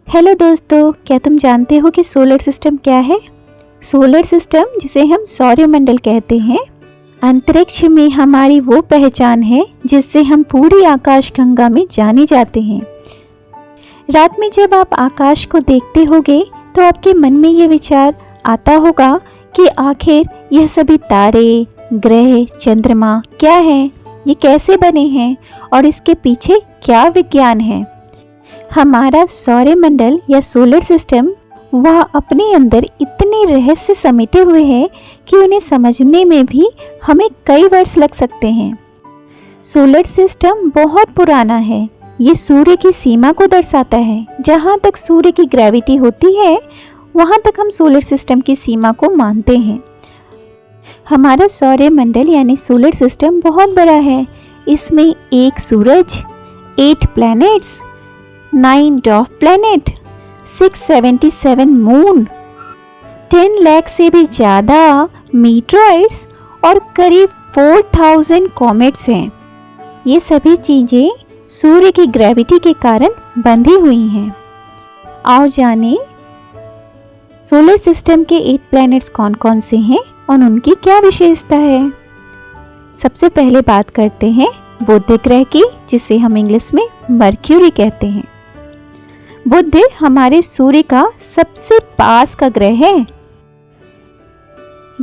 Hello दोस्तों, क्या तुम जानते हो कि सोलर सिस्टम क्या है? सोलर सिस्टम, जिसे हम सौरमंडल कहते हैं, अंतरिक्ष में हमारी वो पहचान है जिससे हम पूरी आकाशगंगा में जाने जाते हैं। रात में जब आप आकाश को देखते होगे तो आपके मन में ये विचार आता होगा कि आखिर यह सभी तारे, ग्रह, चंद्रमा क्या हैं, ये कैसे बने हैं और इसके पीछे क्या विज्ञान है। हमारा सौरमंडल या सोलर सिस्टम वह अपने अंदर इतने रहस्य समेटे हुए हैं कि उन्हें समझने में भी हमें कई वर्ष लग सकते हैं। सोलर सिस्टम बहुत पुराना है। ये सूर्य की सीमा को दर्शाता है। जहाँ तक सूर्य की ग्रेविटी होती है वहाँ तक हम सोलर सिस्टम की सीमा को मानते हैं। हमारा सौरमंडल यानी सोलर सिस्टम बहुत बड़ा है। इसमें 1 सूरज, 8 planets, 9 dwarf planet, 677 moon, 10 lakh से भी ज़्यादा मीटरॉइड्स और करीब 4000 कॉमेट्स हैं। ये सभी चीज़ें सूर्य की ग्रेविटी के कारण बंधी हुई हैं। आओ जाने सोलर सिस्टम के 8 प्लैनेट्स कौन कौन से हैं और उनकी क्या विशेषता है। सबसे पहले बात करते हैं बुध ग्रह की, जिसे हम इंग्लिश में मर्क्यूरी कहते हैं। बुध हमारे सूर्य का सबसे पास का ग्रह है।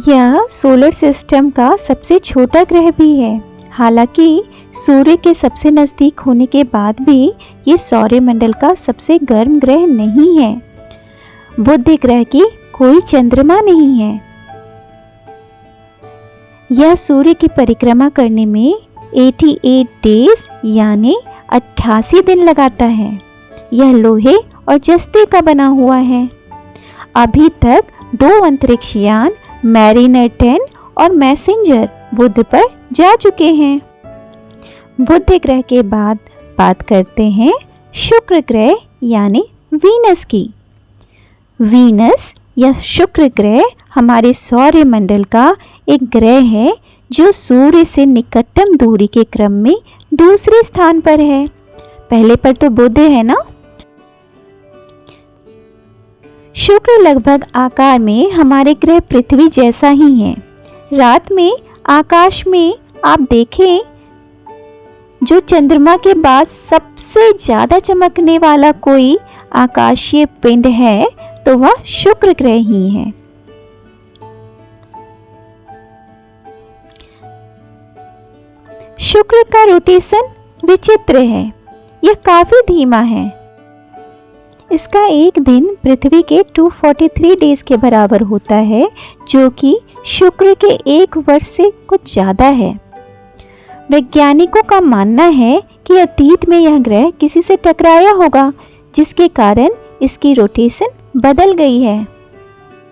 यह सोलर सिस्टम का सबसे छोटा ग्रह भी है। हालांकि सूर्य के सबसे नज़दीक होने के बाद भी ये सौरमंडल का सबसे गर्म ग्रह नहीं है। बुध ग्रह की कोई चंद्रमा नहीं है। यह सूर्य की परिक्रमा करने में 88 डेज यानी 88 दिन लगाता है। यह लोहे और जस्ते का बना हुआ है। अभी तक 2 अंतरिक्ष यान मैरिनर 10 और मैसेंजर बुध पर जा चुके हैं। बुध ग्रह के बाद बात करते हैं शुक्र ग्रह यानी वीनस की। वीनस या शुक्र ग्रह हमारे सौरमंडल का एक ग्रह है जो सूर्य से निकटतम दूरी के क्रम में दूसरे स्थान पर है। पहले पर तो बुध है ना। शुक्र लगभग आकार में हमारे ग्रह पृथ्वी जैसा ही है। रात में आकाश में आप देखें जो चंद्रमा के बाद सबसे ज़्यादा चमकने वाला कोई आकाशीय पिंड है तो वह शुक्र ग्रह ही है। शुक्र का रोटेशन विचित्र है। यह काफी धीमा है। इसका एक दिन पृथ्वी के 243 डेज के बराबर होता है, जो कि शुक्र के 1 वर्ष से कुछ ज़्यादा है। वैज्ञानिकों का मानना है कि अतीत में यह ग्रह किसी से टकराया होगा, जिसके कारण इसकी रोटेशन बदल गई है।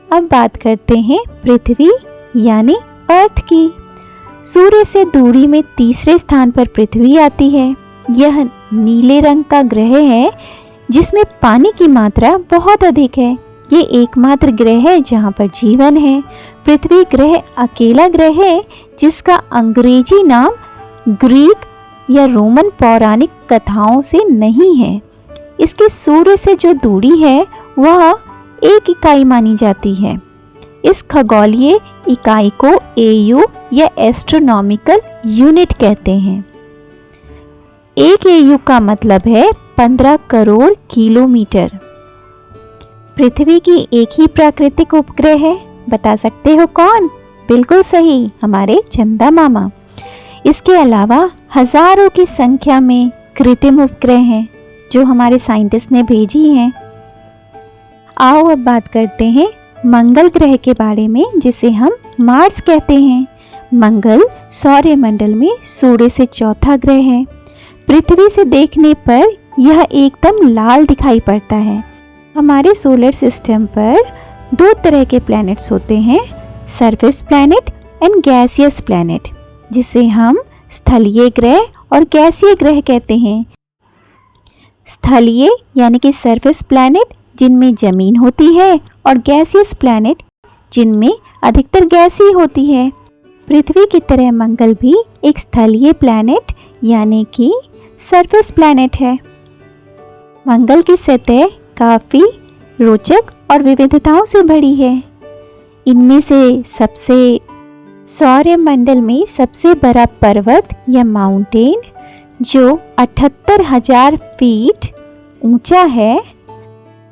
अब बात करते हैं पृथ्वी यानी अर्थ की। सूर्य से दूरी में तीसरे स्थान पर पृथ्वी आती है। यह नीले रंग का ग्रह है जिसमें पानी की मात्रा बहुत अधिक है। ये एकमात्र ग्रह है जहाँ पर जीवन है। पृथ्वी ग्रह अकेला ग्रह है जिसका अंग्रेजी नाम ग्रीक या रोमन पौराणिक कथाओं से नहीं है। इसके सूर्य से जो दूरी है वह 1 इकाई मानी जाती है। इस खगोलीय इकाई को AU या एस्ट्रोनॉमिकल यूनिट कहते हैं। 1 AU का मतलब है 15 करोड़ किलोमीटर। पृथ्वी की एक ही प्राकृतिक उपग्रह है। बता सकते हो कौन? बिल्कुल सही, हमारे चंदा मामा। इसके अलावा हजारों की संख्या में कृत्रिम उपग्रह हैं जो हमारे साइंटिस्ट ने भेजी हैं। आओ अब बात करते हैं मंगल ग्रह के बारे में, जिसे हम मार्स कहते हैं। मंगल सौरमंडल में सूर्य से चौथा ग्रह है। पृथ्वी से देखने पर यह एकदम लाल दिखाई पड़ता है। हमारे सोलर सिस्टम पर 2 तरह के प्लैनेट्स होते हैं, surface planet and gaseous planet, जिसे हम स्थलीय ग्रह और गैसीय ग्रह कहते हैं। स्थलीय यानी कि सरफेस प्लैनेट जिनमें जमीन होती है और गैसियस प्लैनेट जिनमें अधिकतर गैस ही होती है। पृथ्वी की तरह मंगल भी एक स्थलीय प्लैनेट यानी कि सरफेस प्लैनेट है। मंगल की सतह काफ़ी रोचक और विविधताओं से भरी है। इनमें से सबसे सौरमंडल में सबसे बड़ा पर्वत या माउंटेन जो 78,000 फीट ऊंचा है,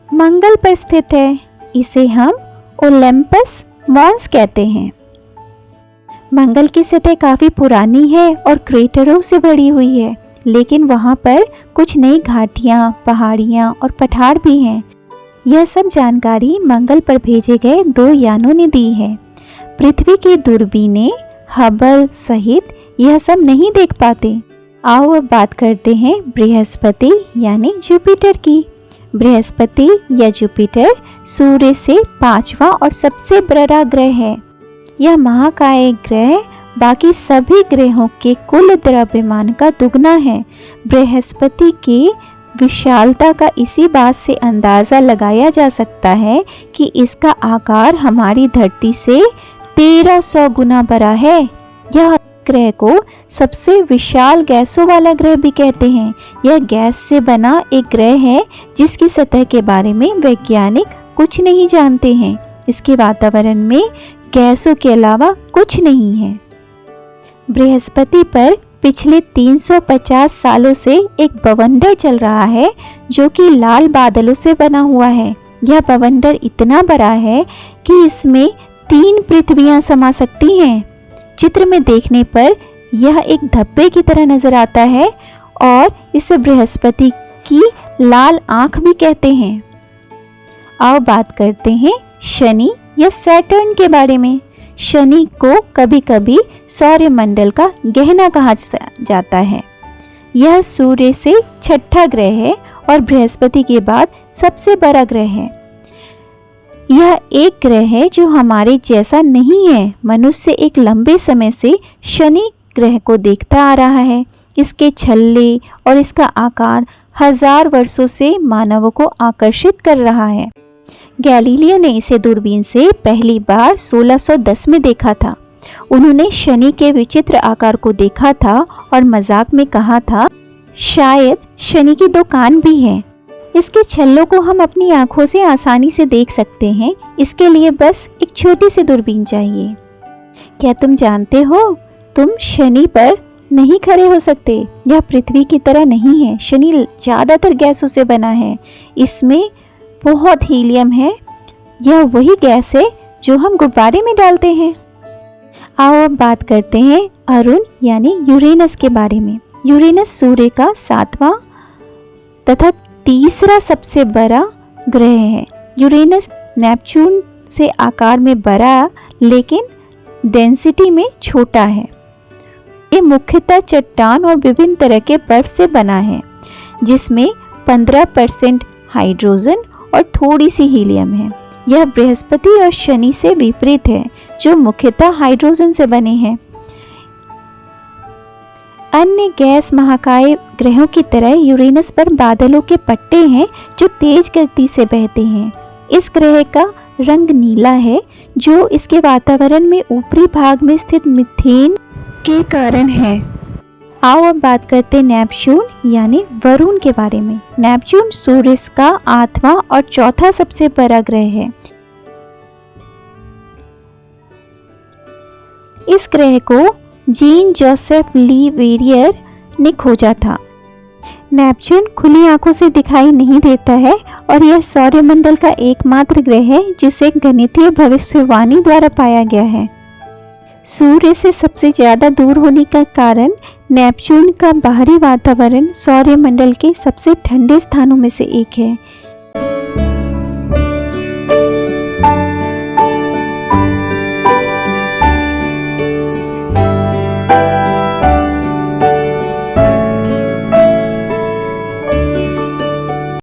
मंगल पर स्थित है। इसे हम ओलंपस मॉन्स कहते हैं। मंगल की सतह काफ़ी पुरानी है और क्रेटरों से भरी हुई है, लेकिन वहाँ पर कुछ नई घाटियाँ, पहाड़ियाँ और पठार भी हैं। यह सब जानकारी मंगल पर भेजे गए 2 यानों ने दी है। पृथ्वी की दूरबीनें हबल सहित यह सब नहीं देख पाते। आओ अब बात करते हैं बृहस्पति यानी जुपिटर की। बृहस्पति या जुपिटर सूर्य से 5वां और सबसे बड़ा ग्रह है। यह महाकाय ग्रह बाकी सभी ग्रहों के कुल द्रव्यमान का दुगना है। बृहस्पति की विशालता का इसी बात से अंदाज़ा लगाया जा सकता है कि इसका आकार हमारी धरती से 1300 गुना बड़ा है। यह ग्रह को सबसे विशाल गैसों वाला ग्रह भी कहते हैं। यह गैस से बना एक ग्रह है जिसकी सतह के बारे में वैज्ञानिक कुछ नहीं जानते हैं। इसके वातावरण में गैसों के अलावा कुछ नहीं है। बृहस्पति पर पिछले 350 सालों से एक बवंडर चल रहा है जो कि लाल बादलों से बना हुआ है। यह बवंडर इतना बड़ा है कि इसमें 3 पृथ्वियां समा सकती हैं। चित्र में देखने पर यह एक धब्बे की तरह नजर आता है और इसे बृहस्पति की लाल आंख भी कहते हैं। आओ बात करते हैं शनि या सैटर्न के बारे में। शनि को कभी कभी सौरमंडल का गहना कहा जाता है। यह सूर्य से 6ठा ग्रह है और बृहस्पति के बाद सबसे बड़ा ग्रह है। यह एक ग्रह है जो हमारे जैसा नहीं है। मनुष्य एक लंबे समय से शनि ग्रह को देखता आ रहा है। इसके छल्ले और इसका आकार 1000 वर्षों से मानवों को आकर्षित कर रहा है। गैलीलियो ने इसे दूरबीन से पहली बार 1610 में देखा था। उन्होंने शनि के विचित्र आकार को देखा था और मजाक में कहा था, शायद शनि की 2 कान भी हैं। इसके छल्लों को हम अपनी आंखों से आसानी से देख सकते हैं। इसके लिए बस एक छोटी सी दूरबीन चाहिए। क्या तुम जानते हो, तुम शनि पर नहीं खड़े हो सकते। यह पृथ्वी की तरह नहीं है। शनि ज़्यादातर गैसों से बना है। इसमें बहुत हीलियम है। यह वही गैस है जो हम गुब्बारे में डालते हैं। आओ अब बात करते हैं अरुण यानी यूरेनस के बारे में। यूरेनस सूर्य का 7वां तथा तीसरा सबसे बड़ा ग्रह है। यूरेनस नेपच्यून से आकार में बड़ा लेकिन डेंसिटी में छोटा है। ये मुख्यतः चट्टान और विभिन्न तरह के बर्फ से बना है, जिसमें 15% हाइड्रोजन और थोड़ी सी हीलियम है। यह बृहस्पति और शनि से विपरीत है, जो मुख्यतः हाइड्रोजन से बने हैं। अन्य गैस महाकाय ग्रहों की तरह यूरेनस पर बादलों के पट्टे हैं जो तेज गति से बहते हैं। इस ग्रह का रंग नीला है, जो इसके वातावरण में ऊपरी भाग में स्थित मीथेन के कारण है। आओ अब बात करते हैं नेपच्यून यानी वरुण के बारे में। नेपच्यून सूर्य का 8वां और चौथा सबसे बड़ा ग्रह है। इस ग्रह को जीन जोसेफ ली वेरियर ने खोजा था। नेपच्यून खुली आंखों से दिखाई नहीं देता है और यह सौरमंडल का एकमात्र ग्रह है जिसे गणितीय भविष्यवाणी द्वारा पाया गया है। सूर्य से सबसे ज़्यादा दूर होने का कारण नेपच्यून का बाहरी वातावरण सौरमंडल के सबसे ठंडे स्थानों में से एक है।